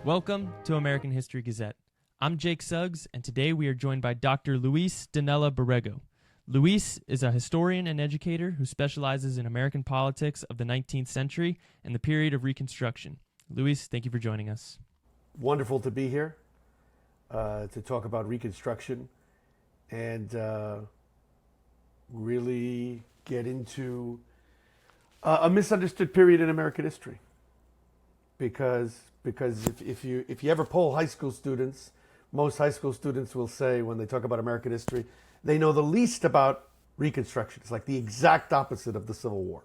Welcome to American History Gazette. I'm Jake Suggs, and today we are joined by Dr. Luis-Alejandro Dinnella-Borrego. Luis is a historian and educator who specializes in American politics of the 19th century and the period of Reconstruction. Luis, thank you for joining us. Wonderful to be here to talk about Reconstruction and really get into a misunderstood period in American history. Because if you ever poll high school students, most high school students will say when they talk about American history, they know the least about Reconstruction. It's like the exact opposite of the Civil War.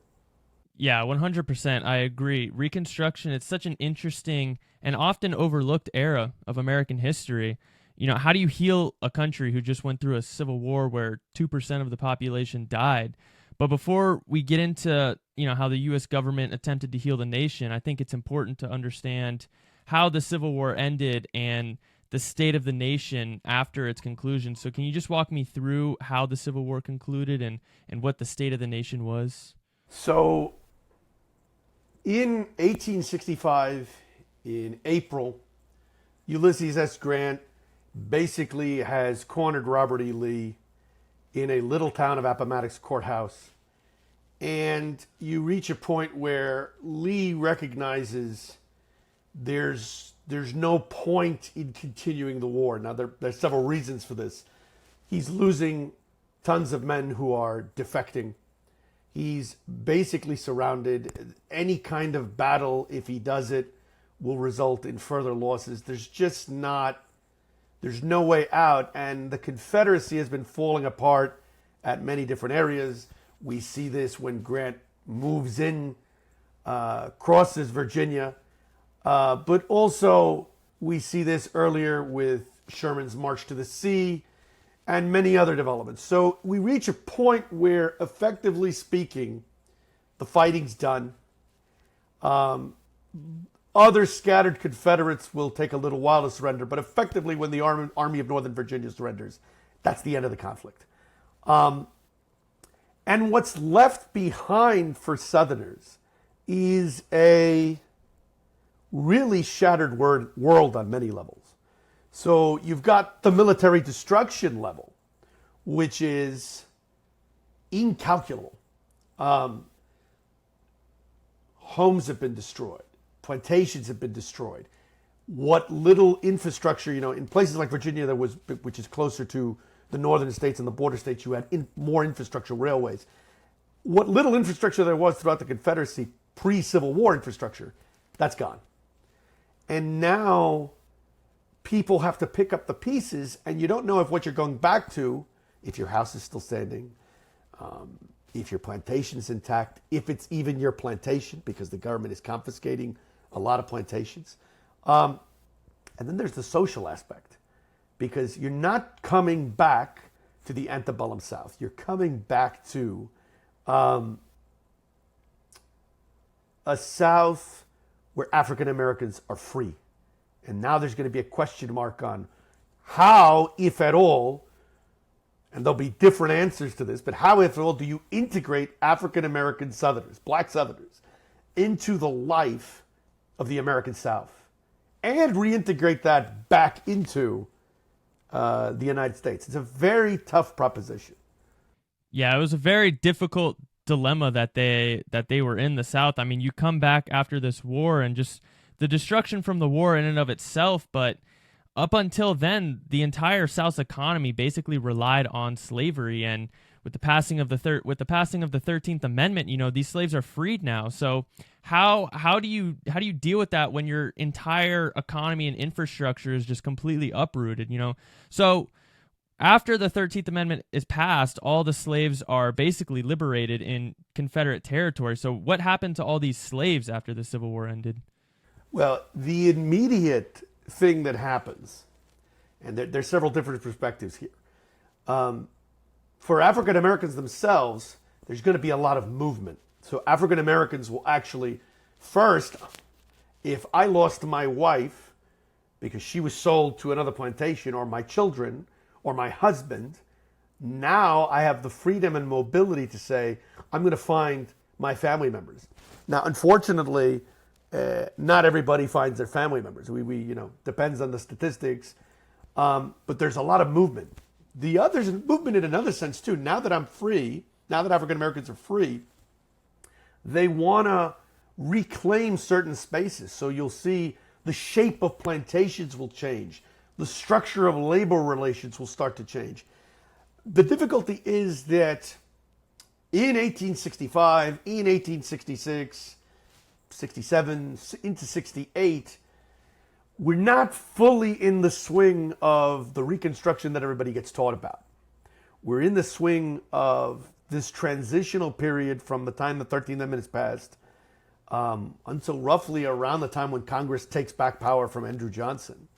Yeah, 100%. I agree. Reconstruction, it's such an interesting and often overlooked era of American history. You know, how do you heal a country who just went through a civil war where 2% of the population died? But before we get into, how the U.S. government attempted to heal the nation, I think it's important to understand how the Civil War ended and the state of the nation after its conclusion. So can you just walk me through how the Civil War concluded and what the state of the nation was? So in 1865, in April, Ulysses S. Grant basically has cornered Robert E. Lee in a little town of Appomattox Courthouse. And you reach a point where Lee recognizes there's no point in continuing the war. Now, there's several reasons for this. He's losing tons of men who are defecting. He's basically surrounded. Any kind of battle, if he does it, will result in further losses. There's no way out. And the Confederacy has been falling apart at many different areas. We see this when Grant moves in, crosses Virginia. But also we see this earlier with Sherman's March to the Sea and many other developments. So we reach a point where, effectively speaking, the fighting's done. Other scattered Confederates will take a little while to surrender, but effectively when the Army of Northern Virginia surrenders, that's the end of the conflict. And what's left behind for Southerners is a really shattered world on many levels. So you've got the military destruction level, which is incalculable. Homes have been destroyed. Plantations have been destroyed. What little infrastructure, in places like Virginia, which is closer to the northern states and the border states, you had more infrastructure, railways. What little infrastructure there was throughout the Confederacy, pre-Civil War infrastructure, that's gone. And now people have to pick up the pieces, and you don't know if what you're going back to, if your house is still standing, if your plantation's intact, if it's even your plantation, because the government is confiscating a lot of plantations. And then there's the social aspect, because you're not coming back to the antebellum South. You're coming back to a South where African Americans are free. And now there's going to be a question mark on how, if at all, and there'll be different answers to this, but how, if at all, do you integrate African American Southerners, black Southerners, into the life of the American South and reintegrate that back into the United States? It's a very tough proposition. Yeah, it was a very difficult dilemma that they were in, the South. I mean, you come back after this war and just the destruction from the war in and of itself, but up until then, the entire South's economy basically relied on slavery. And with the passing of the 13th Amendment, these slaves are freed now. So how do you deal with that when your entire economy and infrastructure is just completely uprooted? So after the 13th Amendment is passed, all the slaves are basically liberated in Confederate territory. So what happened to all these slaves after the Civil War ended? Well, the immediate thing that happens, and there's several different perspectives here. For African Americans themselves, there's going to be a lot of movement. So African Americans will actually, first, if I lost my wife because she was sold to another plantation, or my children, or my husband, now I have the freedom and mobility to say, I'm going to find my family members. Now, unfortunately, Not everybody finds their family members. We depends on the statistics, but there's a lot of movement. There's movement in another sense too. Now that I'm free, now that African Americans are free, they want to reclaim certain spaces. So you'll see the shape of plantations will change. The structure of labor relations will start to change. The difficulty is that in 1865, in 1866, 67, into 68, we're not fully in the swing of the Reconstruction that everybody gets taught about. We're in the swing of this transitional period from the time the 13th Amendment is passed until roughly around the time when Congress takes back power from Andrew Johnson.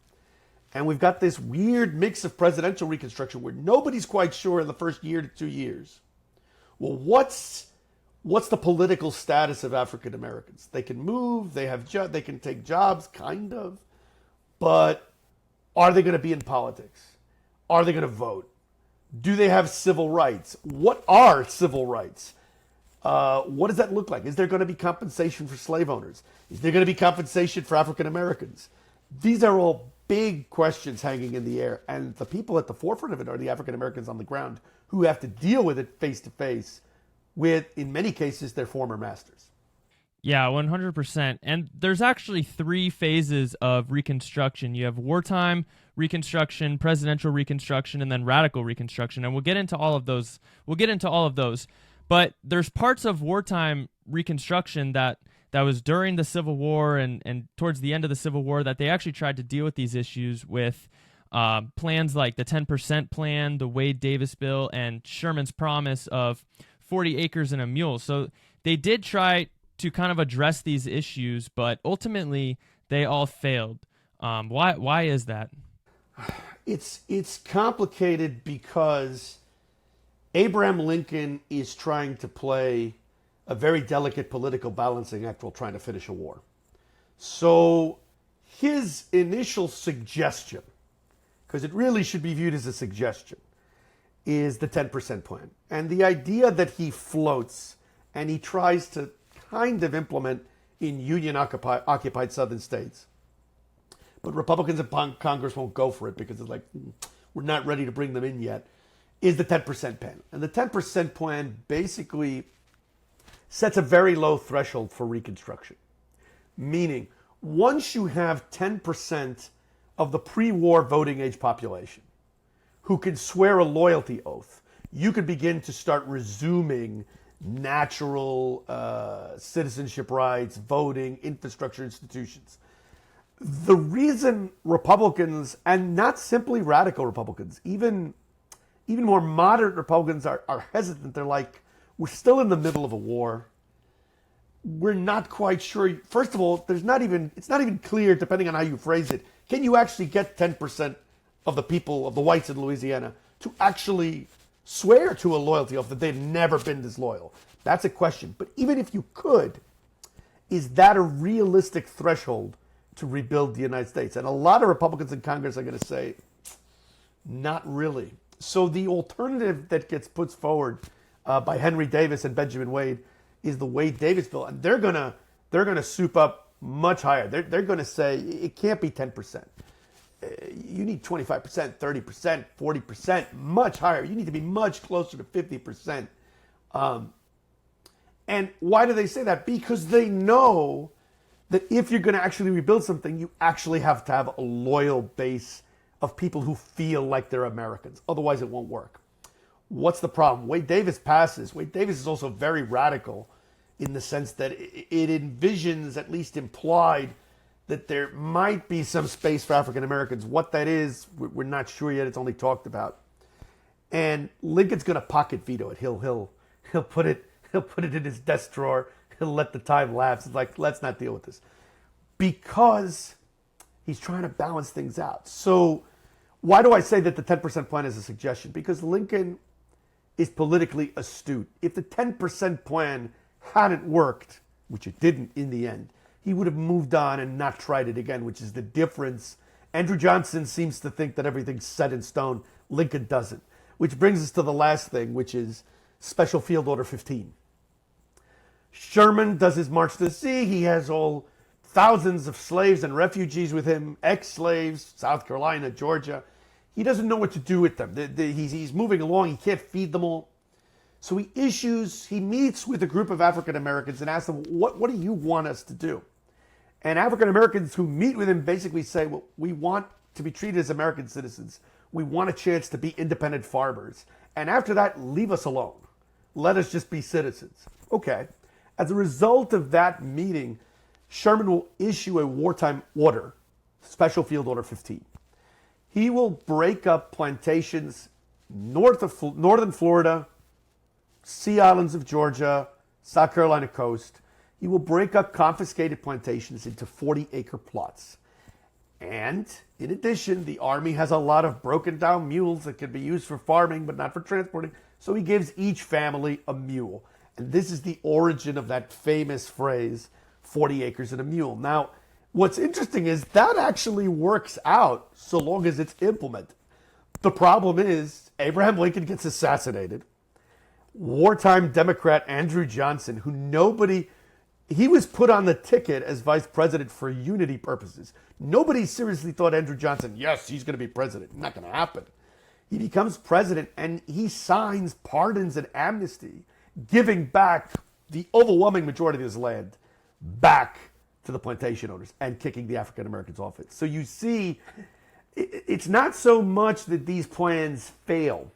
And we've got this weird mix of presidential Reconstruction where nobody's quite sure in the first year to 2 years. Well, what's the political status of African Americans? They can move, they can take jobs, kind of, but are they going to be in politics? Are they going to vote? Do they have civil rights? What are civil rights? What does that look like? Is there going to be compensation for slave owners? Is there going to be compensation for African Americans? These are all big questions hanging in the air, and the people at the forefront of it are the African Americans on the ground who have to deal with it face to face with, in many cases, their former masters. Yeah, 100%. And there's actually three phases of Reconstruction. You have wartime Reconstruction, presidential Reconstruction, and then radical Reconstruction. And we'll get into all of those. But there's parts of wartime Reconstruction that was during the Civil War and towards the end of the Civil War that they actually tried to deal with these issues with plans like the 10% plan, the Wade Davis bill, and Sherman's promise of 40 acres and a mule. So they did try to kind of address these issues, but ultimately they all failed. Why is that? It's complicated because Abraham Lincoln is trying to play a very delicate political balancing act while trying to finish a war. So his initial suggestion, because it really should be viewed as a suggestion, is the 10% plan. And the idea that he floats and he tries to kind of implement in Union-occupied southern states. But Republicans in Congress won't go for it because it's like, we're not ready to bring them in yet, is the 10% plan. And the 10% plan basically sets a very low threshold for Reconstruction. Meaning, once you have 10% of the pre-war voting age population who can swear a loyalty oath, you could begin to start resuming natural citizenship rights, voting, infrastructure institutions. The reason Republicans, and not simply radical Republicans, even more moderate Republicans are hesitant. They're like, we're still in the middle of a war. We're not quite sure. First of all, it's not even clear, depending on how you phrase it, can you actually get 10% of the people, of the whites in Louisiana, to actually swear to a loyalty oath that they've never been disloyal? That's a question. But even if you could, is that a realistic threshold to rebuild the United States? And a lot of Republicans in Congress are going to say, not really. So the alternative that gets put forward by Henry Davis and Benjamin Wade is the Wade Davis bill, and they're gonna soup up much higher. They're going to say it can't be 10%. You need 25%, 30%, 40%, much higher. You need to be much closer to 50%. And why do they say that? Because they know that if you're going to actually rebuild something, you actually have to have a loyal base of people who feel like they're Americans. Otherwise, it won't work. What's the problem? Wade Davis passes. Wade Davis is also very radical in the sense that it envisions, at least implied, that there might be some space for African Americans. What that is, we're not sure yet. It's only talked about. And Lincoln's going to pocket veto it. He'll put it in his desk drawer. He'll let the time lapse. It's like, let's not deal with this, because he's trying to balance things out. So why do I say that the 10% plan is a suggestion? Because Lincoln is politically astute. If the 10% plan hadn't worked, which it didn't in the end, he would have moved on and not tried it again, which is the difference. Andrew Johnson seems to think that everything's set in stone. Lincoln doesn't. Which brings us to the last thing, which is Special Field Order 15. Sherman does his March to the Sea. He has all thousands of slaves and refugees with him, ex-slaves, South Carolina, Georgia. He doesn't know what to do with them. He's moving along. He can't feed them all. So he meets with a group of African Americans and asks them, what do you want us to do? And African Americans who meet with him basically say, well, we want to be treated as American citizens. We want a chance to be independent farmers. And after that, leave us alone. Let us just be citizens. Okay. As a result of that meeting, Sherman will issue a wartime order, Special Field Order 15. He will break up plantations northern Florida, Sea Islands of Georgia, South Carolina coast. He will break up confiscated plantations into 40-acre plots. And in addition, the Army has a lot of broken down mules that can be used for farming but not for transporting. So he gives each family a mule. And this is the origin of that famous phrase, 40 acres and a mule. Now, what's interesting is that actually works out so long as it's implemented. The problem is Abraham Lincoln gets assassinated. Wartime Democrat Andrew Johnson, he was put on the ticket as vice president for unity purposes. Nobody seriously thought Andrew Johnson, yes, he's going to be president. Not going to happen. He becomes president and he signs pardons and amnesty, giving back the overwhelming majority of his land back to the plantation owners and kicking the African Americans off it. So you see, it's not so much that these plans fail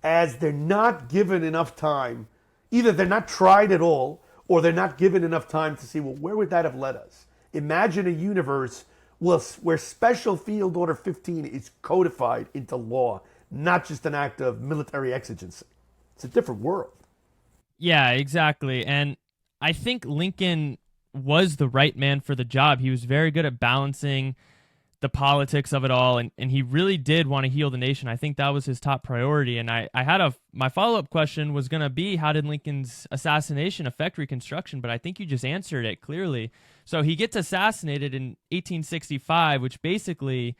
as they're not given enough time. Either they're not tried at all or they're not given enough time to see, well, where would that have led us? Imagine a universe where Special Field Order 15 is codified into law, not just an act of military exigency. It's a different world. Yeah, exactly. And I think Lincoln was the right man for the job. He was very good at balancing the politics of it all, and he really did want to heal the nation. I think that was his top priority. And I had my follow-up question was going to be, how did Lincoln's assassination affect Reconstruction? But I think you just answered it clearly. So he gets assassinated in 1865, which basically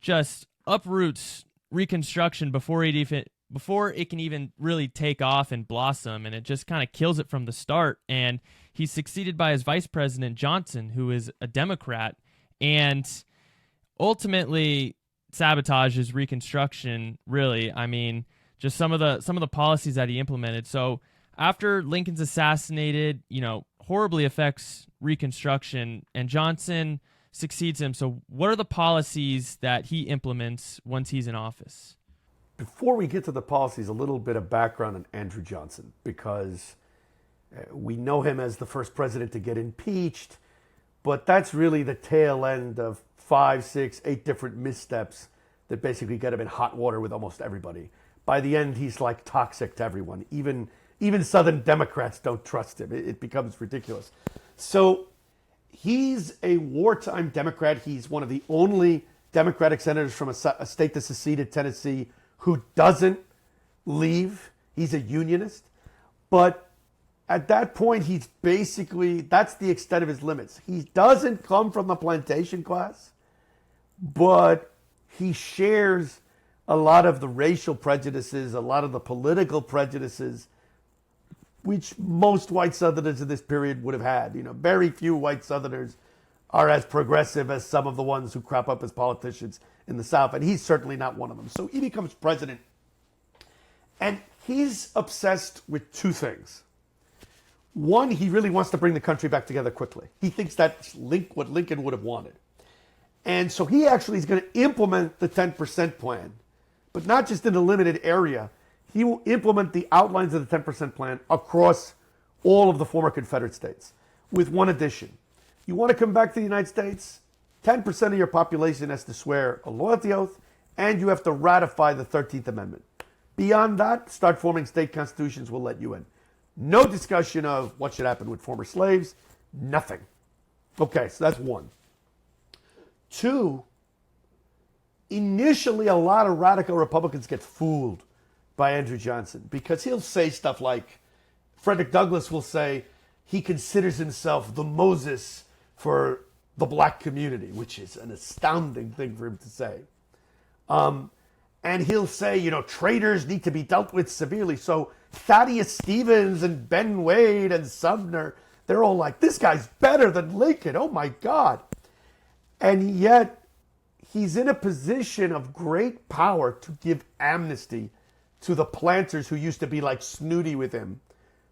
just uproots Reconstruction before it can even really take off and blossom, and it just kind of kills it from the start. And he's succeeded by his vice president, Johnson, who is a Democrat, and ultimately sabotages Reconstruction, really. I mean, just some of the policies that he implemented. So after Lincoln's assassinated, horribly affects Reconstruction, and Johnson succeeds him. So what are the policies that he implements once he's in office? Before we get to the policies, a little bit of background on Andrew Johnson, because we know him as the first president to get impeached, but that's really the tail end of 5, 6, 8 different missteps that basically get him in hot water with almost everybody. By the end, he's like toxic to everyone. Even Southern Democrats don't trust him. It becomes ridiculous. So he's a wartime Democrat. He's one of the only Democratic senators from a state that seceded, Tennessee, who doesn't leave. He's a unionist. But at that point, that's the extent of his limits. He doesn't come from the plantation class, but he shares a lot of the racial prejudices, a lot of the political prejudices, which most white Southerners in this period would have had. Very few white Southerners are as progressive as some of the ones who crop up as politicians in the South, and he's certainly not one of them. So he becomes president, and he's obsessed with two things. One, he really wants to bring the country back together quickly. He thinks that's what Lincoln would have wanted. And so he actually is going to implement the 10% plan, but not just in a limited area. He will implement the outlines of the 10% plan across all of the former Confederate states, with one addition. You want to come back to the United States? 10% of your population has to swear a loyalty oath, and you have to ratify the 13th Amendment. Beyond that, start forming state constitutions, we'll let you in. No discussion of what should happen with former slaves, nothing. Okay, so that's one. Two, initially a lot of radical Republicans get fooled by Andrew Johnson, because he'll say stuff like, Frederick Douglass will say he considers himself the Moses for the black community, which is an astounding thing for him to say. And he'll say, traitors need to be dealt with severely. So Thaddeus Stevens and Ben Wade and Sumner, They're all like, this guy's better than Lincoln. Oh my God. And yet he's in a position of great power to give amnesty to the planters who used to be like snooty with him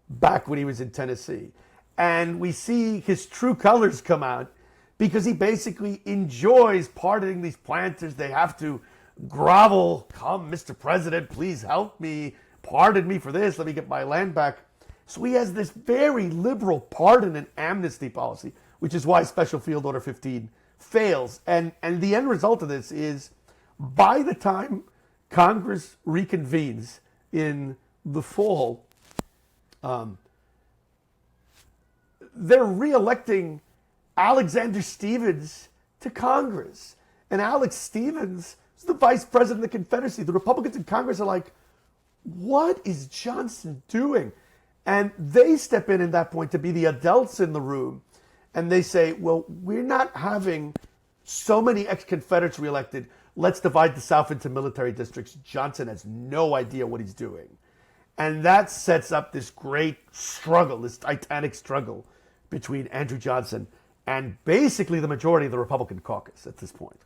back when he was in Tennessee. And we see his true colors come out because he basically enjoys pardoning these planters. They have to grovel. Come, Mr. President, please help me. Pardon me for this. Let me get my land back. So he has this very liberal pardon and amnesty policy, which is why Special Field Order 15 fails. And the end result of this is by the time Congress reconvenes in the fall, they're reelecting Alexander Stephens to Congress. And Alex Stephens is the vice president of the Confederacy. The Republicans in Congress are like, what is Johnson doing? And they step in at that point to be the adults in the room. And they say, well, we're not having so many ex-Confederates reelected. Let's divide the South into military districts. Johnson has no idea what he's doing. And that sets up this great struggle, this titanic struggle between Andrew Johnson and basically the majority of the Republican caucus at this point.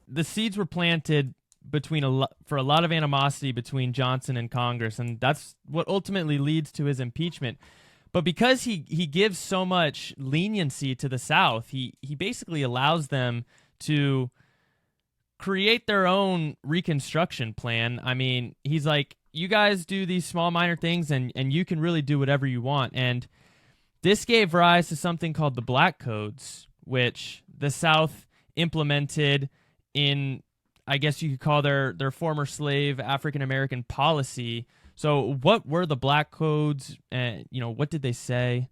The seeds were planted for a lot of animosity between Johnson and Congress, and that's what ultimately leads to his impeachment. But because he gives so much leniency to the South, he basically allows them to create their own Reconstruction plan. I mean, he's like, you guys do these small minor things and you can really do whatever you want. And this gave rise to something called the Black Codes, which the South implemented in, I guess you could call their former slave African-American policy. So what were the Black Codes? And, what did they say?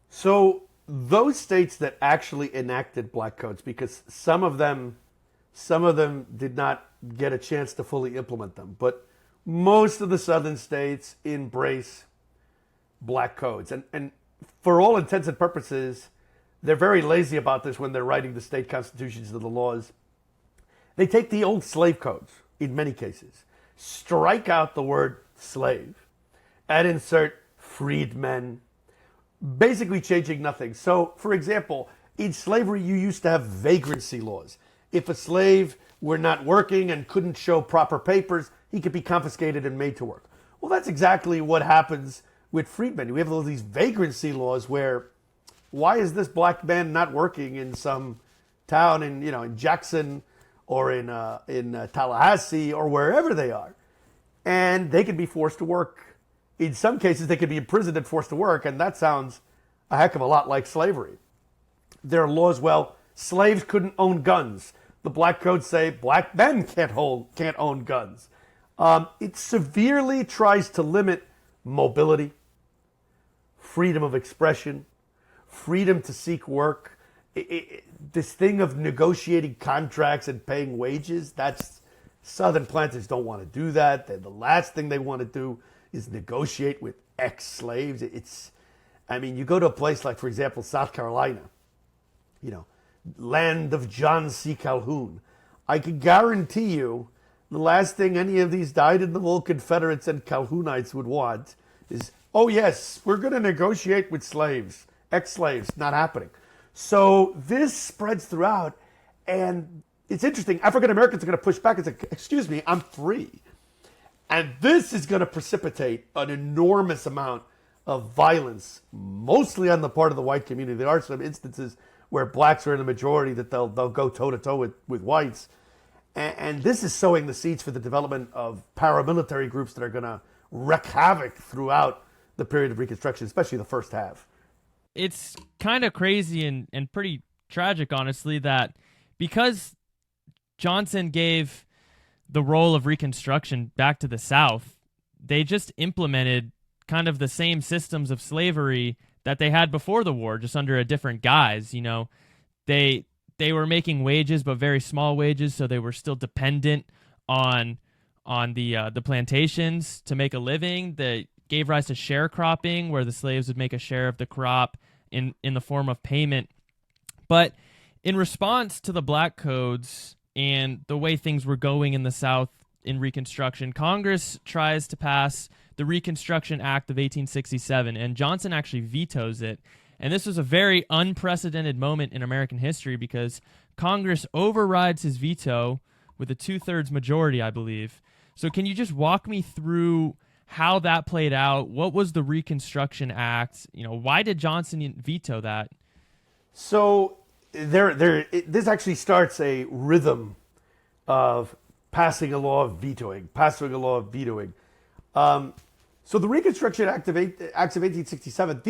So those states that actually enacted Black Codes, because some of them did not get a chance to fully implement them, but most of the southern states embrace Black Codes. And for all intents and purposes, they're very lazy about this when they're writing the state constitutions and the laws. They take the old slave codes, in many cases, strike out the word slave, and insert freedmen, basically changing nothing. So, for example, in slavery, you used to have vagrancy laws. If a slave were not working and couldn't show proper papers, he could be confiscated and made to work. Well, that's exactly what happens with freedmen. We have all these vagrancy laws where, why is this black man not working in some town in Jackson or in Tallahassee or wherever they are? And they can be forced to work. In some cases, they could be imprisoned and forced to work, and that sounds a heck of a lot like slavery. There are laws, slaves couldn't own guns. The Black Codes say black men can't own guns. It severely tries to limit mobility, freedom of expression, freedom to seek work. This thing of negotiating contracts and paying wages, that's Southern planters don't want to do that. The last thing they want to do is negotiate with ex-slaves. You go to a place like, for example, South Carolina, land of John C. Calhoun. I can guarantee you the last thing any of these dyed-in-the-wool Confederates and Calhounites would want is, oh yes, we're going to negotiate with slaves, ex-slaves. Not happening. So this spreads throughout, and it's interesting. African Americans are going to push back and say, excuse me, I'm free. And this is going to precipitate an enormous amount of violence, mostly on the part of the white community. There are some instances where blacks are in the majority that they'll go toe-to-toe with whites. And this is sowing the seeds for the development of paramilitary groups that are going to wreak havoc throughout the period of Reconstruction, especially the first half. It's kind of crazy and pretty tragic, honestly, that because Johnson gave the role of Reconstruction back to the South, they just implemented kind of the same systems of slavery that they had before the war, just under a different guise. They were making wages, but very small wages, so they were still dependent on the plantations to make a living. They gave rise to sharecropping, where the slaves would make a share of the crop in the form of payment. But in response to the Black Codes and the way things were going in the South in Reconstruction, Congress tries to pass the Reconstruction Act of 1867, and Johnson actually vetoes it. And this was a very unprecedented moment in American history because Congress overrides his veto with a 2/3 majority, I believe. So can you just walk me through how that played out? What was the Reconstruction Act? Why did Johnson veto that? So this actually starts a rhythm of passing a law of vetoing. So the Reconstruction Acts of 1867,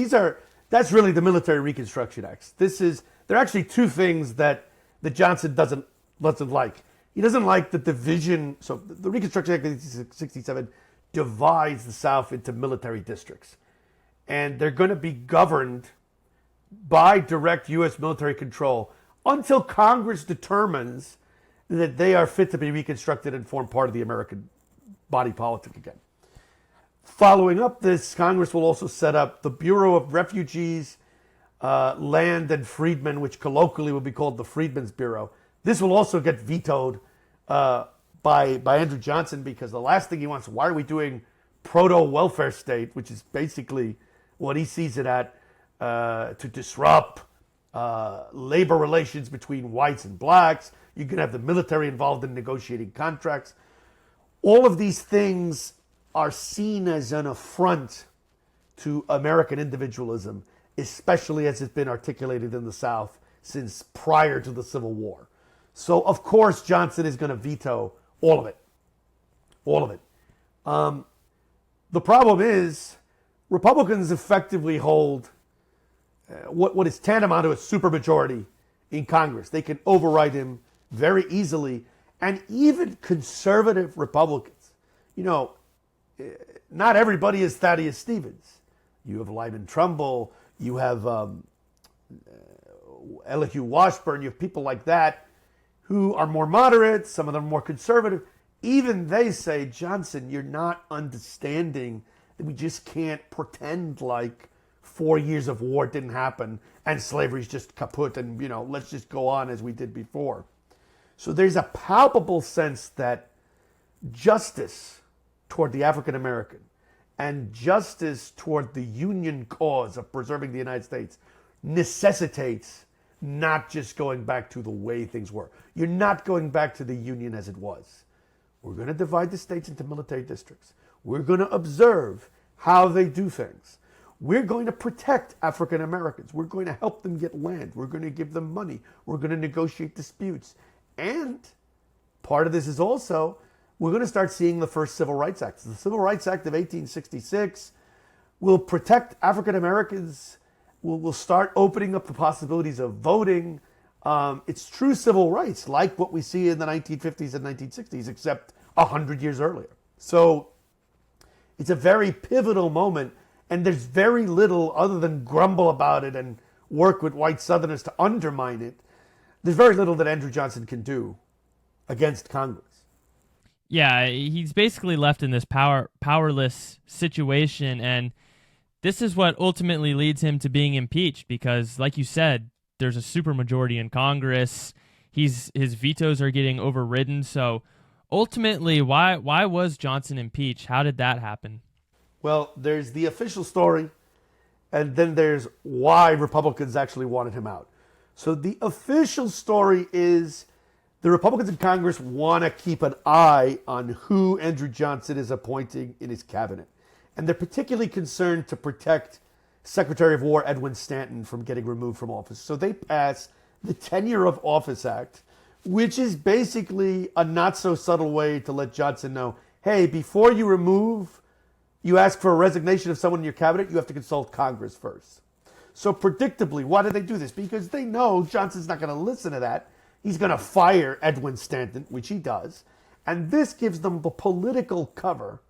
that's really the military Reconstruction Acts. There are actually two things that Johnson doesn't like. He doesn't like the division. So the Reconstruction Act of 1867 divides the South into military districts, and they're going to be governed by direct U.S. military control until Congress determines that they are fit to be reconstructed and form part of the American body politic again. Following up this, Congress will also set up the Bureau of Refugees, Land and Freedmen, which colloquially will be called the Freedmen's Bureau. This will also get vetoed by Andrew Johnson because the last thing he wants, why are we doing proto-welfare state, which is basically what he sees it at, to disrupt labor relations between whites and blacks. You can have the military involved in negotiating contracts. All of these things are seen as an affront to American individualism, especially as it's been articulated in the South since prior to the Civil War. So, of course, Johnson is going to veto all of it. All of it. The problem is Republicans effectively hold what is tantamount to a supermajority in Congress. They can override him very easily. And even conservative Republicans, not everybody is Thaddeus Stevens. You have Lyman Trumbull, you have Elihu Washburn, you have people like that who are more moderate, some of them more conservative. Even they say, Johnson, you're not understanding that we just can't pretend like 4 years of war didn't happen and slavery's just kaput and, let's just go on as we did before. So there's a palpable sense that justice toward the African American and justice toward the Union cause of preserving the United States necessitates not just going back to the way things were. You're not going back to the Union as it was. We're going to divide the states into military districts. We're going to observe how they do things. We're going to protect African Americans. We're going to help them get land. We're going to give them money. We're going to negotiate disputes. And part of this is also, we're going to start seeing the first Civil Rights Act. The Civil Rights Act of 1866 will protect African Americans. We'll start opening up the possibilities of voting. It's true civil rights, like what we see in the 1950s and 1960s, except 100 years earlier. So it's a very pivotal moment, and there's very little other than grumble about it and work with white Southerners to undermine it. There's very little that Andrew Johnson can do against Congress. Yeah, he's basically left in this powerless situation, and this is what ultimately leads him to being impeached because, like you said, there's a supermajority in Congress. His vetoes are getting overridden. So ultimately, why was Johnson impeached? How did that happen? Well, there's the official story, and then there's why Republicans actually wanted him out. So the official story is the Republicans in Congress want to keep an eye on who Andrew Johnson is appointing in his cabinet. And they're particularly concerned to protect Secretary of War Edwin Stanton from getting removed from office. So they pass the Tenure of Office Act, which is basically a not so subtle way to let Johnson know, hey, before you ask for a resignation of someone in your cabinet, you have to consult Congress first. So predictably, why do they do this? Because they know Johnson's not going to listen to that. He's going to fire Edwin Stanton, which he does. And this gives them the political cover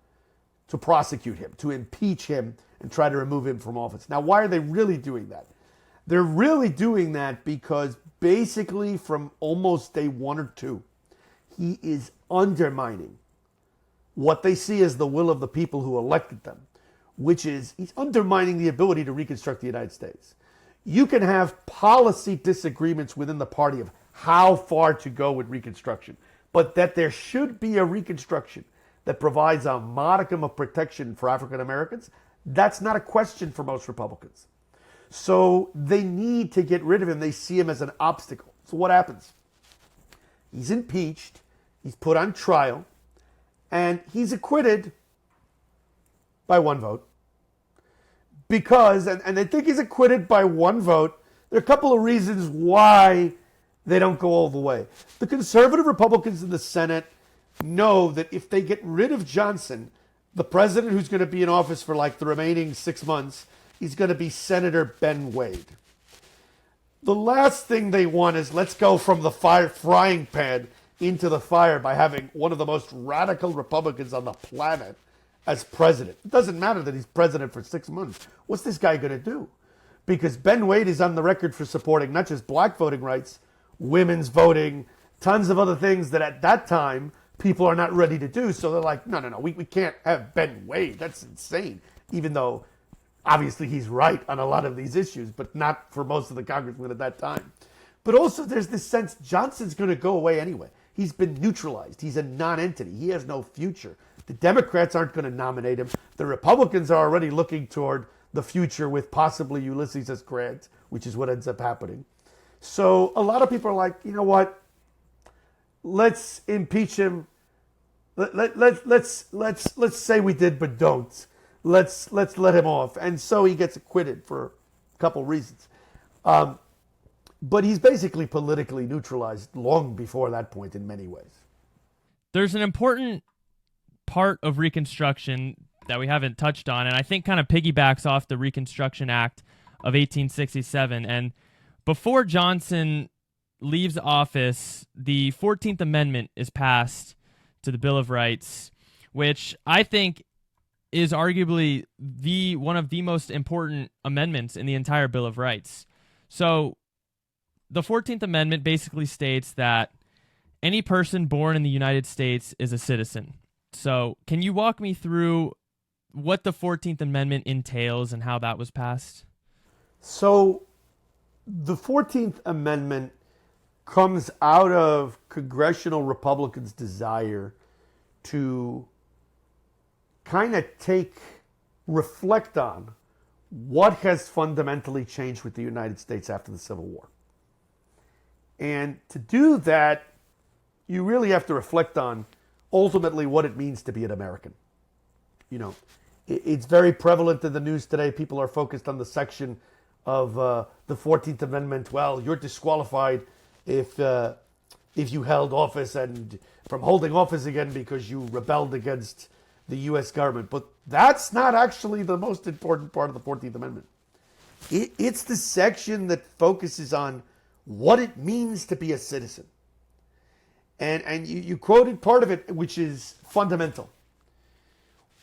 to prosecute him, to impeach him, and try to remove him from office. Now, why are they really doing that? They're really doing that because basically from almost day 1 or 2, he is undermining what they see as the will of the people who elected them, which is he's undermining the ability to reconstruct the United States. You can have policy disagreements within the party of how far to go with Reconstruction, but that there should be a Reconstruction that provides a modicum of protection for African Americans, that's not a question for most Republicans. So they need to get rid of him. They see him as an obstacle. So what happens? He's impeached. He's put on trial. And he's acquitted by one vote. Because, and they think he's acquitted by one vote. There are a couple of reasons why they don't go all the way. The conservative Republicans in the Senate know that if they get rid of Johnson, the president who's going to be in office for like the remaining 6 months, he's going to be Senator Ben Wade. The last thing they want is let's go from the frying pan into the fire by having one of the most radical Republicans on the planet as president. It doesn't matter that he's president for 6 months. What's this guy going to do? Because Ben Wade is on the record for supporting not just black voting rights, women's voting, tons of other things that at that time people are not ready to do. So they're like, no, we can't have Ben Wade. That's insane. Even though obviously he's right on a lot of these issues, but not for most of the congressmen at that time. But also there's this sense Johnson's going to go away anyway. He's been neutralized. He's a non-entity. He has no future. The Democrats aren't going to nominate him. The Republicans are already looking toward the future with possibly Ulysses S. Grant, which is what ends up happening. So a lot of people are like, you know what? Let's impeach him. Let's say we did, but don't. Let's let him off. And so he gets acquitted for a couple reasons. But he's basically politically neutralized long before that point in many ways. There's an important part of Reconstruction that we haven't touched on, and I think kind of piggybacks off the Reconstruction Act of 1867. And before Johnson leaves office, the 14th Amendment is passed to the Bill of Rights, which I think is arguably one of the most important amendments in the entire Bill of Rights. So the 14th Amendment basically states that any person born in the United States is a citizen. So can you walk me through what the 14th Amendment entails and how that was passed? So the 14th Amendment comes out of congressional Republicans' desire to kind of reflect on what has fundamentally changed with the United States after the Civil War. And to do that, you really have to reflect on ultimately what it means to be an American. You know, it's very prevalent in the news today. People are focused on the section of the 14th Amendment. Well, you're disqualified if you held office and from holding office again because you rebelled against the U.S. government. But that's not actually the most important part of the 14th Amendment. It's the section that focuses on what it means to be a citizen. And you quoted part of it, which is fundamental.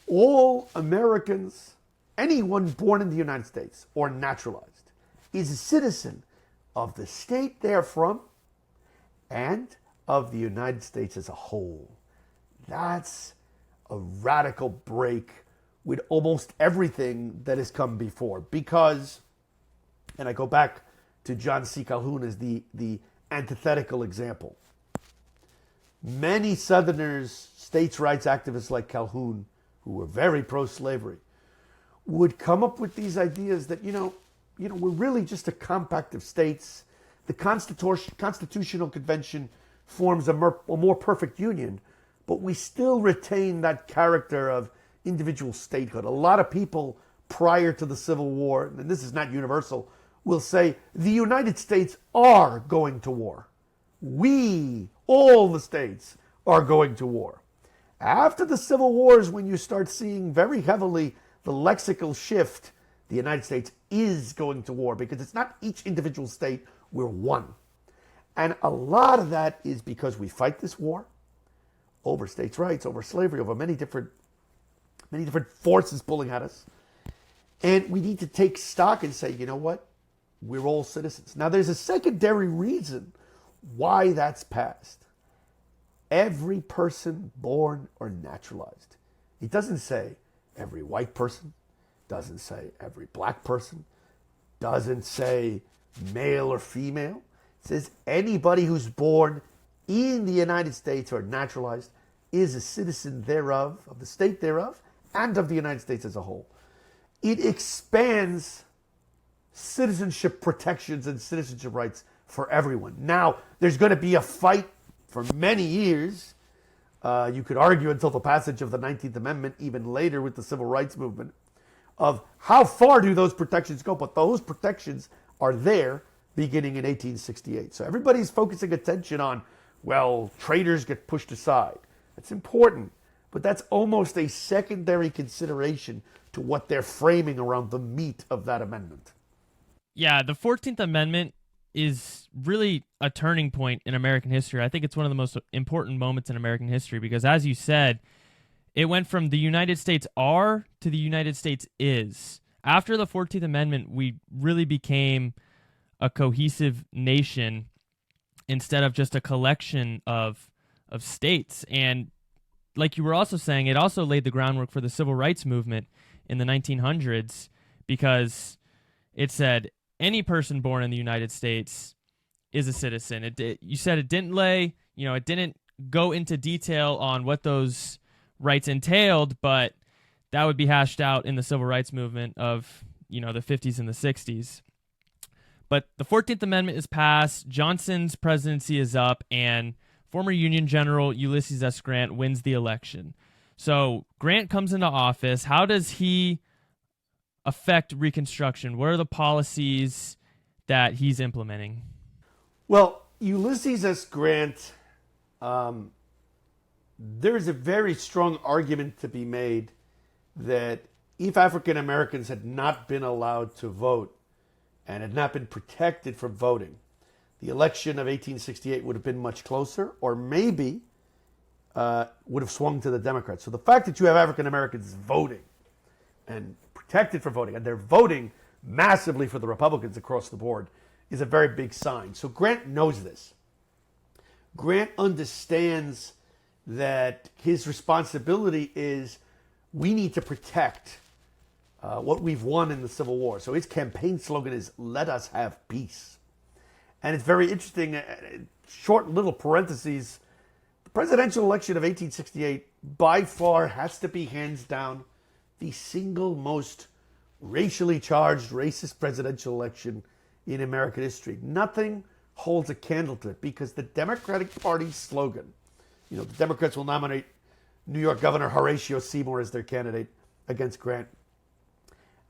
All Americans, anyone born in the United States or naturalized, is a citizen of the state they're from and of the United States as a whole. That's a radical break with almost everything that has come before. Because, and I go back to John C. Calhoun as the antithetical example. Many Southerners, states' rights activists like Calhoun, who were very pro-slavery, would come up with these ideas that, we're really just a compact of states. The Constitutional Convention forms a more perfect union, but we still retain that character of individual statehood. A lot of people prior to the Civil War, and this is not universal, will say the United States are going to war. We, all the states, are going to war. After the Civil War is when you start seeing very heavily the lexical shift. The United States is going to war because it's not each individual state, we're one. And a lot of that is because we fight this war over states' rights, over slavery, over many different forces pulling at us. And we need to take stock and say, you know what? We're all citizens. Now, there's a secondary reason why that's passed. Every person born or naturalized. It doesn't say every white person, doesn't say every black person, doesn't say male or female. It says anybody who's born in the United States or naturalized is a citizen thereof, of the state thereof, and of the United States as a whole. It expands citizenship protections and citizenship rights for everyone. Now, there's going to be a fight for many years. You could argue until the passage of the 19th Amendment, even later with the civil rights movement, of how far do those protections go. But those protections are there beginning in 1868. So everybody's focusing attention on, well, traitors get pushed aside. That's important, but that's almost a secondary consideration to what they're framing around the meat of that amendment. Yeah, the 14th Amendment is really a turning point in American history. I think it's one of the most important moments in American history because, as you said, it went from the United States are to the United States is. After the 14th Amendment, we really became a cohesive nation instead of just a collection of states. And like you were also saying, it also laid the groundwork for the civil rights movement in the 1900s because it said any person born in the United States is a citizen. You said it didn't it didn't go into detail on what those rights entailed, but that would be hashed out in the civil rights movement of, the 50s and the 60s. But the 14th Amendment is passed, Johnson's presidency is up, and former Union General Ulysses S. Grant wins the election. So Grant comes into office. How does he affect Reconstruction? What are the policies that he's implementing? Well, Ulysses S. Grant, there's a very strong argument to be made that if African Americans had not been allowed to vote and had not been protected from voting, the election of 1868 would have been much closer, or maybe would have swung to the Democrats. So the fact that you have African Americans voting and protected from voting, and they're voting massively for the Republicans across the board, is a very big sign. So Grant knows this. Grant understands that his responsibility is we need to protect what we've won in the Civil War. So his campaign slogan is, "Let us have peace." And it's very interesting, short little parentheses, the presidential election of 1868 by far has to be hands down the single most racially charged, racist presidential election in American history. Nothing holds a candle to it because the Democratic Party's slogan, the Democrats will nominate New York Governor Horatio Seymour as their candidate against Grant.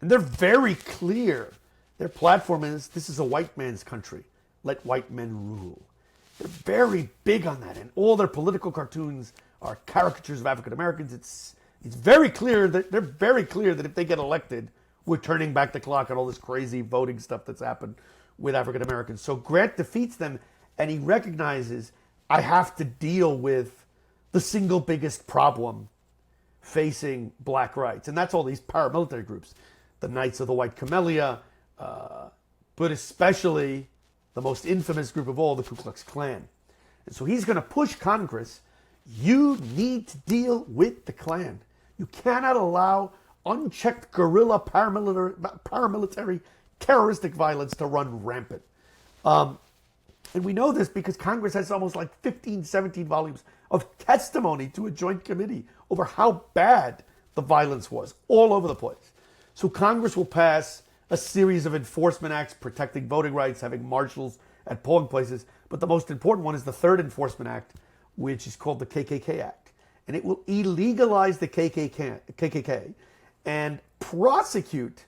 And they're very clear. Their platform is, this is a white man's country. Let white men rule. They're very big on that. And all their political cartoons are caricatures of African Americans. It's very clear that they're very clear that if they get elected, we're turning back the clock on all this crazy voting stuff that's happened with African Americans. So Grant defeats them, and he recognizes, I have to deal with the single biggest problem facing black rights. And that's all these paramilitary groups, the Knights of the White Camellia, but especially the most infamous group of all, the Ku Klux Klan. And so he's going to push Congress, you need to deal with the Klan. You cannot allow unchecked guerrilla paramilitary terroristic violence to run rampant. And we know this because Congress has almost like 15, 17 volumes of testimony to a joint committee over how bad the violence was all over the place. So Congress will pass a series of enforcement acts protecting voting rights, having marshals at polling places. But the most important one is the third enforcement act, which is called the KKK Act. And it will illegalize the KKK and prosecute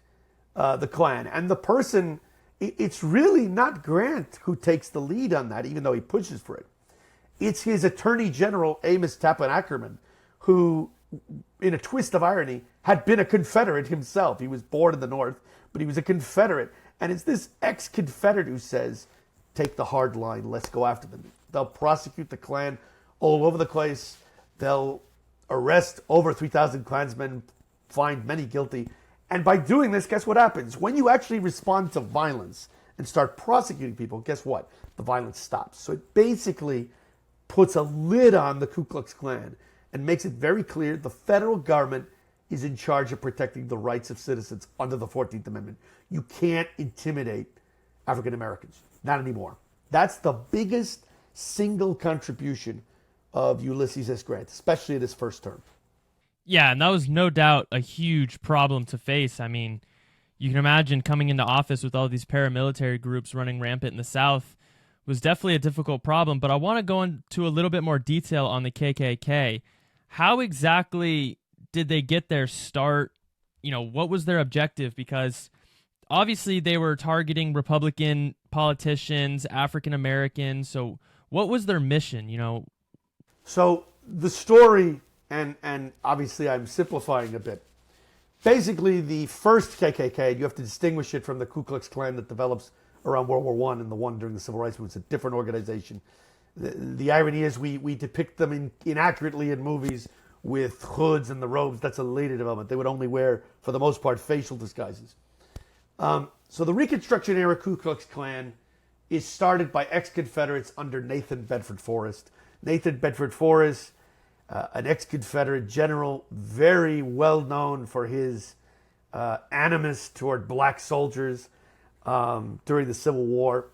the Klan. And the person, it's really not Grant who takes the lead on that, even though he pushes for it. It's his Attorney General, Amos Tappan Ackerman, who, in a twist of irony, had been a Confederate himself. He was born in the North, but he was a Confederate. And it's this ex-Confederate who says, take the hard line, let's go after them. They'll prosecute the Klan all over the place. They'll arrest over 3,000 Klansmen, find many guilty. And by doing this, guess what happens? When you actually respond to violence and start prosecuting people, guess what? The violence stops. So it basically puts a lid on the Ku Klux Klan and makes it very clear the federal government is in charge of protecting the rights of citizens under the 14th Amendment. You can't intimidate African Americans. Not anymore. That's the biggest single contribution of Ulysses S. Grant, especially in his first term. Yeah, and that was no doubt a huge problem to face. I mean, you can imagine coming into office with all these paramilitary groups running rampant in the South was definitely a difficult problem. But I want to go into a little bit more detail on the KKK. How exactly did they get their start? What was their objective? Because obviously they were targeting Republican politicians, African Americans. So what was their mission? So the story, and obviously I'm simplifying a bit. Basically, the first KKK, you have to distinguish it from the Ku Klux Klan that develops around World War I and the one during the Civil Rights Movement. It's a different organization. The irony is we depict them inaccurately in movies with hoods and the robes. That's a later development. They would only wear, for the most part, facial disguises. So the Reconstruction era Ku Klux Klan is started by ex-Confederates under Nathan Bedford Forrest. Nathan Bedford Forrest, an ex-Confederate general, very well known for his animus toward black soldiers during the Civil War.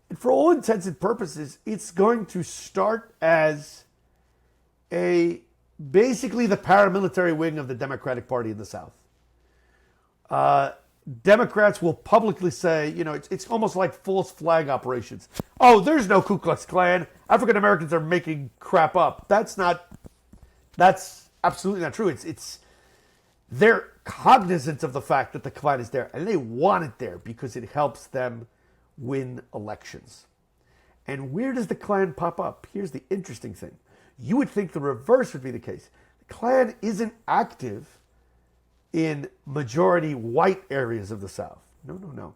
And for all intents and purposes, it's going to start as basically the paramilitary wing of the Democratic Party in the South. Democrats will publicly say, it's almost like false flag operations. Oh, there's no Ku Klux Klan. African Americans are making crap up. That's absolutely not true. They're cognizant of the fact that the Klan is there, and they want it there because it helps them win elections. And where does the Klan pop up? Here's the interesting thing. You would think the reverse would be the case. The Klan isn't active in majority white areas of the South. No.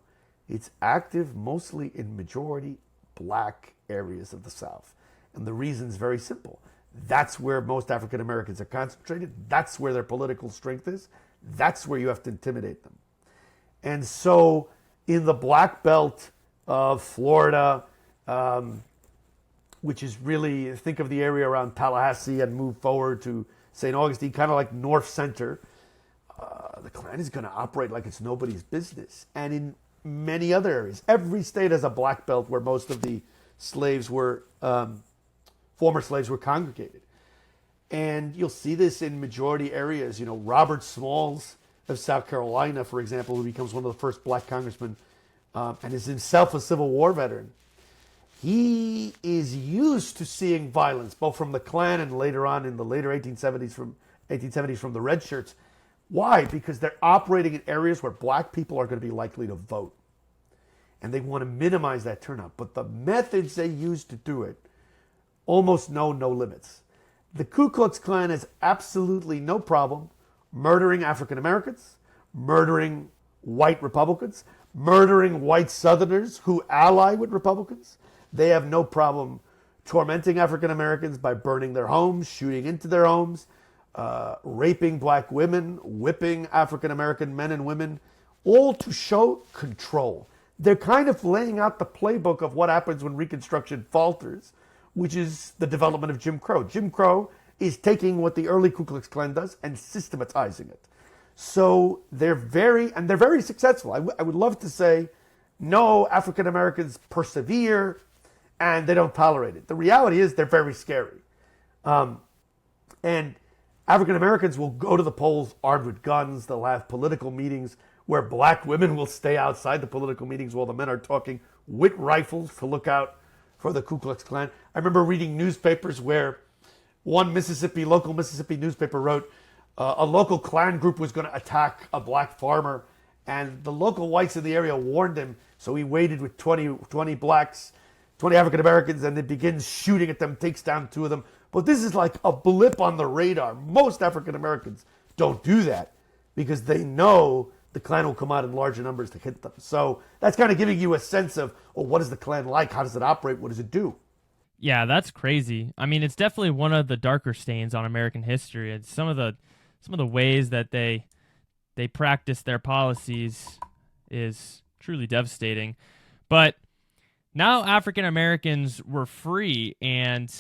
It's active mostly in majority black areas of the South. And the reason's very simple. That's where most African Americans are concentrated. That's where their political strength is. That's where you have to intimidate them. And so in the Black Belt of Florida, which is really, think of the area around Tallahassee and move forward to St. Augustine, kind of like North Center, the Klan is going to operate like it's nobody's business. And in many other areas, every state has a black belt where most of the slaves were, former slaves were congregated. And you'll see this in majority areas. Robert Smalls of South Carolina, for example, who becomes one of the first black congressmen and is himself a Civil War veteran. He is used to seeing violence, both from the Klan and later on in the later 1870s from the Red Shirts. Why? Because they're operating in areas where black people are going to be likely to vote. And they want to minimize that turnout. But the methods they use to do it almost know no limits. The Ku Klux Klan has absolutely no problem murdering African Americans, murdering white Republicans, murdering white Southerners who ally with Republicans. They have no problem tormenting African Americans by burning their homes, shooting into their homes, raping black women, whipping African American men and women, all to show control. They're kind of laying out the playbook of what happens when Reconstruction falters, which is the development of Jim Crow. Jim Crow is taking what the early Ku Klux Klan does and systematizing it. So they're very successful. I would love to say, no, African Americans persevere and they don't tolerate it. The reality is they're very scary. And African Americans will go to the polls armed with guns. They'll have political meetings where black women will stay outside the political meetings while the men are talking with rifles to look out for the Ku Klux Klan. I remember reading newspapers where one local Mississippi newspaper wrote a local Klan group was going to attack a black farmer, and the local whites in the area warned him, so he waited with 20 blacks, 20 African Americans, and it begins shooting at them, takes down 2 of them. But this is like a blip on the radar. Most African Americans don't do that because they know the Klan will come out in larger numbers to hit them. So that's kind of giving you a sense of, what is the Klan like? How does it operate? What does it do? Yeah, that's crazy. I mean, it's definitely one of the darker stains on American history. It's some of the ways that they practice their policies is truly devastating. But now African Americans were free and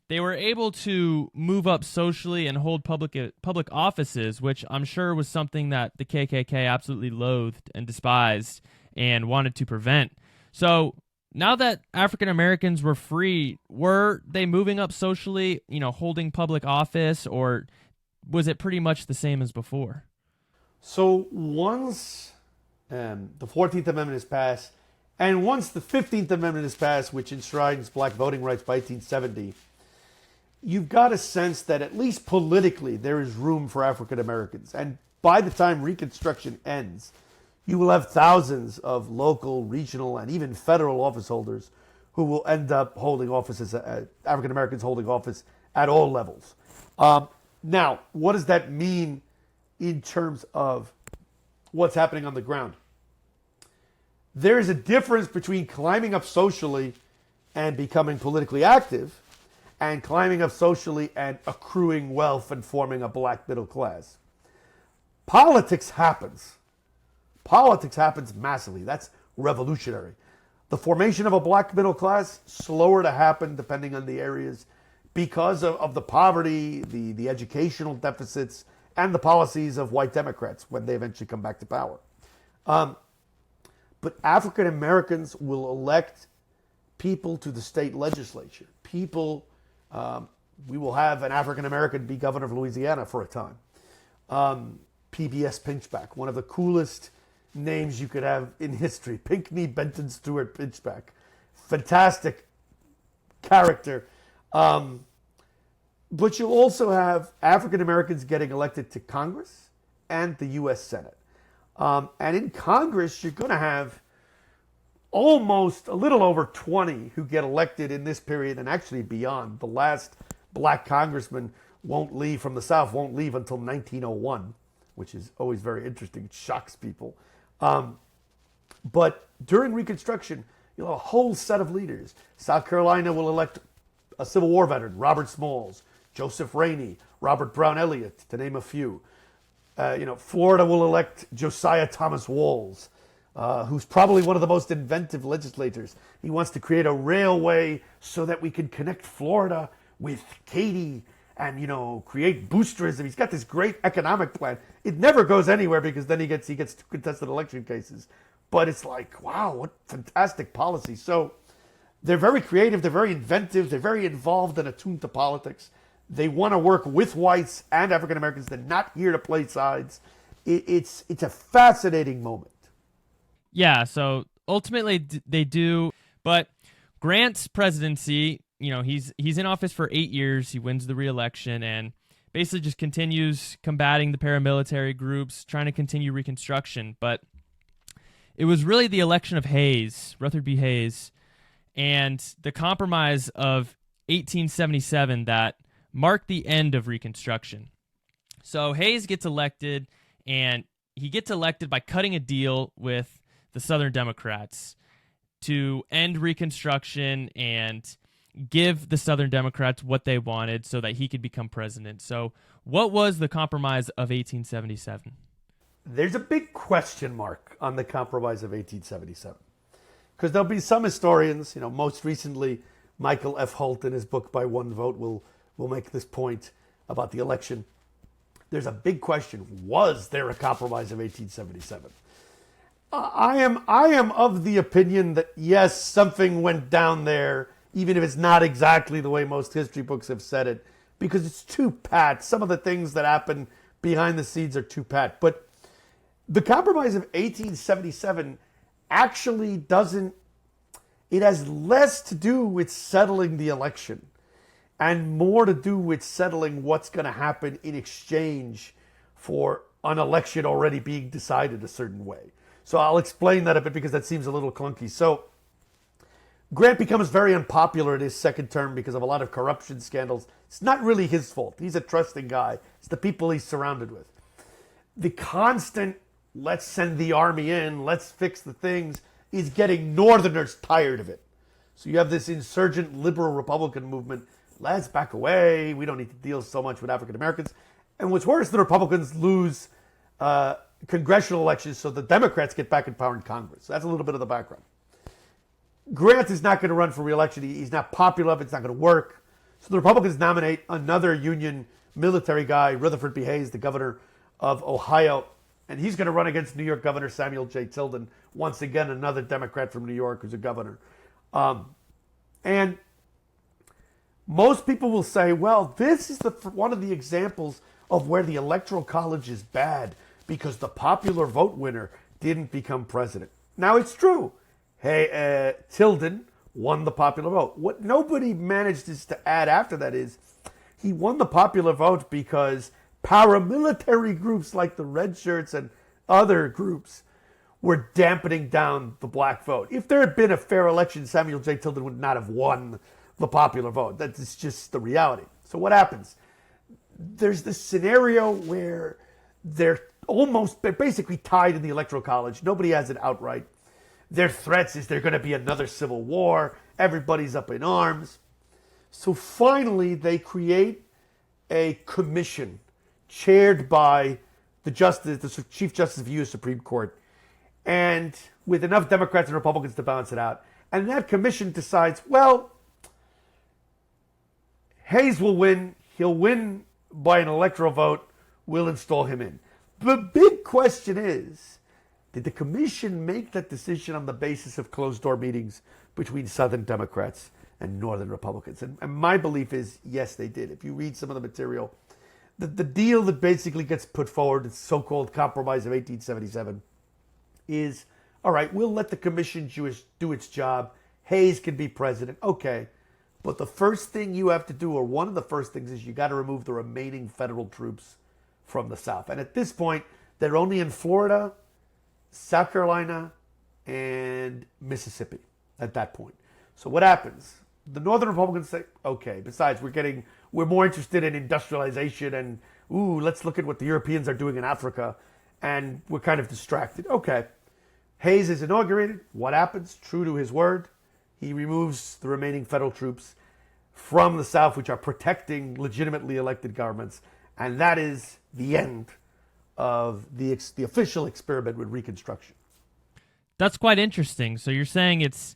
they were able to move up socially and hold public offices, which I'm sure was something that the KKK absolutely loathed and despised and wanted to prevent. So now that African Americans were free, were they moving up socially, holding public office, or was it pretty much the same as before? So once the 14th Amendment is passed, and once the 15th Amendment is passed, which enshrines black voting rights by 1870, you've got a sense that at least politically there is room for African Americans. And by the time Reconstruction ends, you will have thousands of local, regional, and even federal office holders who will end up holding offices, African Americans holding office at all levels. Now, what does that mean in terms of what's happening on the ground? There is a difference between climbing up socially and becoming politically active, and climbing up socially and accruing wealth and forming a black middle class. Politics happens. Politics happens massively. That's revolutionary. The formation of a black middle class, slower to happen depending on the areas because of the poverty, the educational deficits, and the policies of white Democrats when they eventually come back to power. But African Americans will elect people to the state legislature. We will have an African American be governor of Louisiana for a time. PBS Pinchback, one of the coolest names you could have in history. Pinckney Benton Stewart Pinchback. Fantastic character. But you'll also have African Americans getting elected to Congress and the U.S. Senate. And in Congress, you're going to have almost a little over 20 who get elected in this period and actually beyond. The last black congressman from the South won't leave until 1901, which is always very interesting. It shocks people. But during Reconstruction, you'll have a whole set of leaders. South Carolina will elect a Civil War veteran, Robert Smalls, Joseph Rainey, Robert Brown Elliott, to name a few. Florida will elect Josiah Thomas Walls, who's probably one of the most inventive legislators. He wants to create a railway so that we can connect Florida with Katy and, create boosterism. He's got this great economic plan. It never goes anywhere because then he gets contested election cases. But it's like, wow, what fantastic policy. So they're very creative. They're very inventive. They're very involved and attuned to politics. They want to work with whites and African Americans. They're not here to play sides. It's a fascinating moment. Yeah, so ultimately they do, but Grant's presidency, he's in office for 8 years. He wins the re-election and basically just continues combating the paramilitary groups, trying to continue Reconstruction. But it was really the election of Hayes, Rutherford B. Hayes, and the Compromise of 1877 that marked the end of Reconstruction. So Hayes gets elected, and he gets elected by cutting a deal with the Southern Democrats to end Reconstruction and give the Southern Democrats what they wanted so that he could become president. So what was the Compromise of 1877? There's a big question mark on the Compromise of 1877. Because there'll be some historians, most recently Michael F. Holt in his book By One Vote will make this point about the election. There's a big question. Was there a Compromise of 1877? I am of the opinion that yes, something went down there, even if it's not exactly the way most history books have said it, because it's too pat. Some of the things that happen behind the scenes are too pat. But the Compromise of 1877 actually it has less to do with settling the election and more to do with settling what's going to happen in exchange for an election already being decided a certain way. So I'll explain that a bit because that seems a little clunky. So Grant becomes very unpopular in his second term because of a lot of corruption scandals. It's not really his fault. He's a trusting guy. It's the people he's surrounded with. The constant, let's send the army in, let's fix the things, is getting Northerners tired of it. So you have this insurgent liberal Republican movement. Let's back away. We don't need to deal so much with African Americans. And what's worse, the Republicans lose congressional elections, so the Democrats get back in power in Congress. So that's a little bit of the background. Grant is not going to run for re-election. He's not popular enough. It's not going to work. So the Republicans nominate another Union military guy, Rutherford B. Hayes, the governor of Ohio. And he's going to run against New York Governor Samuel J. Tilden. Once again, another Democrat from New York who's a governor. And most people will say, well, this is one of the examples of where the Electoral College is bad because the popular vote winner didn't become president. Now, it's true. Hey, Tilden won the popular vote. What nobody manages to add after that is he won the popular vote because paramilitary groups like the Red Shirts and other groups were dampening down the black vote. If there had been a fair election, Samuel J. Tilden would not have won the popular vote. That's just the reality. So what happens? There's this scenario where they're basically tied in the Electoral College. Nobody has it outright. Their threats is there's going to be another civil war. Everybody's up in arms. So finally, they create a commission chaired by the Chief Justice of the U.S. Supreme Court, and with enough Democrats and Republicans to balance it out. And that commission decides, well, Hayes will win. He'll win by an electoral vote. We'll install him in. The big question is, did the commission make that decision on the basis of closed-door meetings between Southern Democrats and Northern Republicans? And my belief is, yes, they did. If you read some of the material, the deal that basically gets put forward, the so-called Compromise of 1877, is, all right, we'll let the commission do its job. Hayes can be president. Okay. But the first thing you have to do, or one of the first things, is you got to remove the remaining federal troops from the South. And at this point, they're only in Florida, South Carolina, and Mississippi at that point. So what happens? The Northern Republicans say, okay, besides, we're more interested in industrialization and, let's look at what the Europeans are doing in Africa, and we're kind of distracted. Okay. Hayes is inaugurated. What happens? True to his word, he removes the remaining federal troops from the South, which are protecting legitimately elected governments. And that is the end of the official experiment with Reconstruction. That's quite interesting. So you're saying it's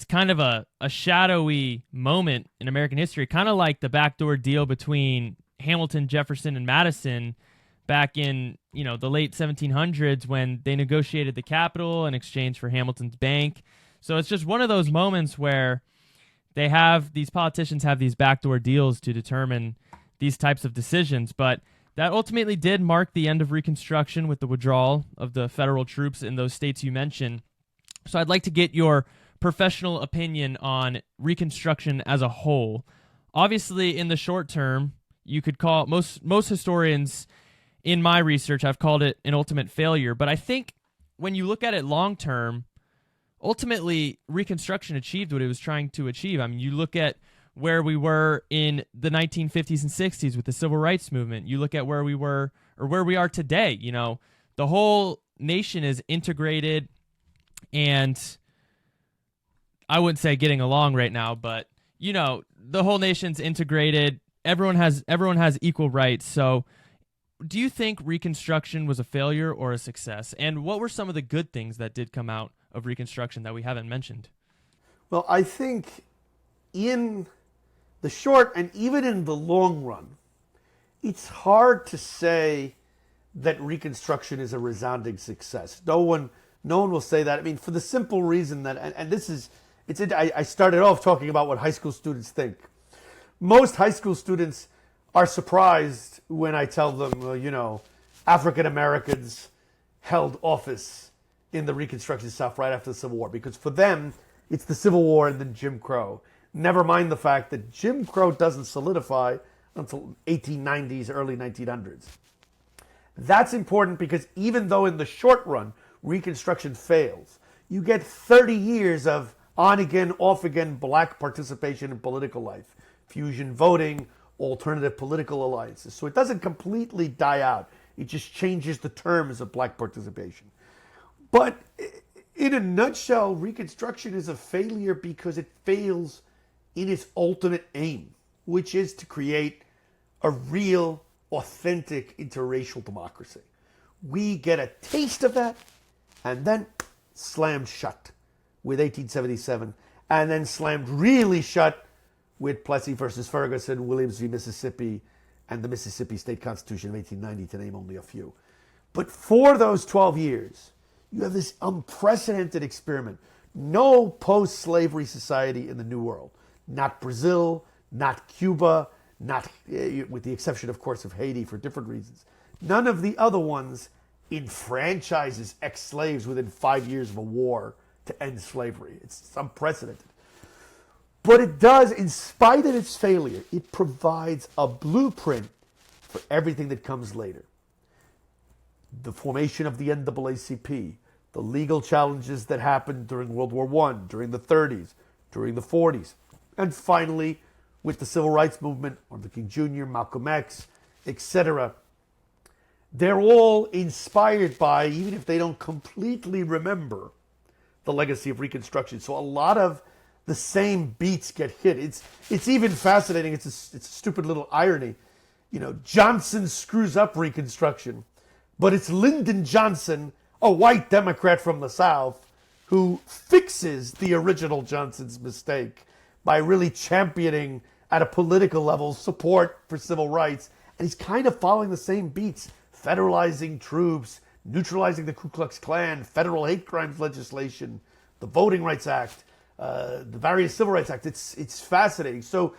kind of a shadowy moment in American history, kind of like the backdoor deal between Hamilton, Jefferson, and Madison back in the late 1700s when they negotiated the Capitol in exchange for Hamilton's bank. So it's just one of those moments where these politicians have these backdoor deals to determine these types of decisions. But that ultimately did mark the end of Reconstruction with the withdrawal of the federal troops in those states you mentioned. So I'd like to get your professional opinion on Reconstruction as a whole. Obviously, in the short term, you could call most historians in my research, I've called it an ultimate failure. But I think when you look at it long term, ultimately, Reconstruction achieved what it was trying to achieve. I mean, you look at where we were in the 1950s and 60s with the Civil Rights Movement. You look at where we were or where we are today. The whole nation is integrated, and I wouldn't say getting along right now, but the whole nation's integrated. Everyone has equal rights. So do you think Reconstruction was a failure or a success? And what were some of the good things that did come out of Reconstruction that we haven't mentioned? Well, I think in the short and even in the long run, it's hard to say that Reconstruction is a resounding success. No one will say that. I mean, for the simple reason that, and this is, I started off talking about what high school students think. Most high school students are surprised when I tell them, African Americans held office in the Reconstruction South right after the Civil War, because for them, it's the Civil War and then Jim Crow. Never mind the fact that Jim Crow doesn't solidify until 1890s, early 1900s. That's important because even though in the short run, Reconstruction fails, you get 30 years of on-again, off-again black participation in political life, fusion voting, alternative political alliances. So it doesn't completely die out. It just changes the terms of black participation. But in a nutshell, Reconstruction is a failure because it fails in its ultimate aim, which is to create a real, authentic interracial democracy. We get a taste of that and then slammed shut with 1877, and then slammed really shut with Plessy versus Ferguson, Williams v. Mississippi, and the Mississippi State Constitution of 1890, to name only a few. But for those 12 years, you have this unprecedented experiment. No post-slavery society in the New World. Not Brazil, not Cuba, not, with the exception, of course, of Haiti for different reasons. None of the other ones enfranchises ex-slaves within 5 years of a war to end slavery. It's unprecedented. But it does, in spite of its failure, it provides a blueprint for everything that comes later. The formation of the NAACP, the legal challenges that happened during World War I, during the 30s, during the 40s, and finally with the Civil Rights Movement, Martin Luther King Jr., Malcolm X, etc. They're all inspired by, even if they don't completely remember, the legacy of Reconstruction. So a lot of the same beats get hit. It's even fascinating. It's a stupid little irony. You know, Johnson screws up Reconstruction, but it's Lyndon Johnson, a white Democrat from the South, who fixes the original Johnson's mistake by really championing at a political level support for civil rights. And he's kind of following the same beats, federalizing troops, neutralizing the Ku Klux Klan, federal hate crimes legislation, the Voting Rights Act, the various Civil Rights Acts. It's fascinating. So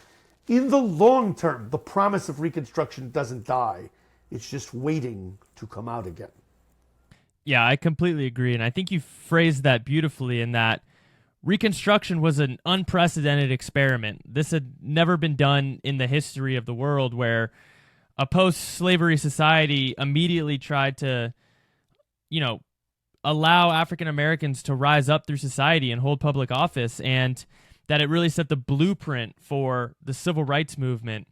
in the long term, the promise of Reconstruction doesn't die. It's just waiting to come out again. Yeah, I completely agree. And I think you phrased that beautifully in that Reconstruction was an unprecedented experiment. This had never been done in the history of the world, where a post-slavery society immediately tried to, allow African Americans to rise up through society and hold public office, and that it really set the blueprint for the civil rights movement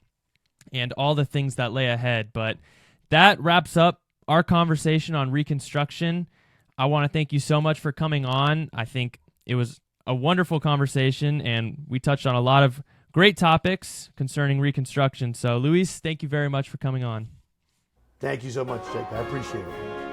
and all the things that lay ahead. But that wraps up our conversation on Reconstruction. I want to thank you so much for coming on. I think it was a wonderful conversation, and we touched on a lot of great topics concerning Reconstruction. So, Luis, thank you very much for coming on. Thank you so much, Jake. I appreciate it.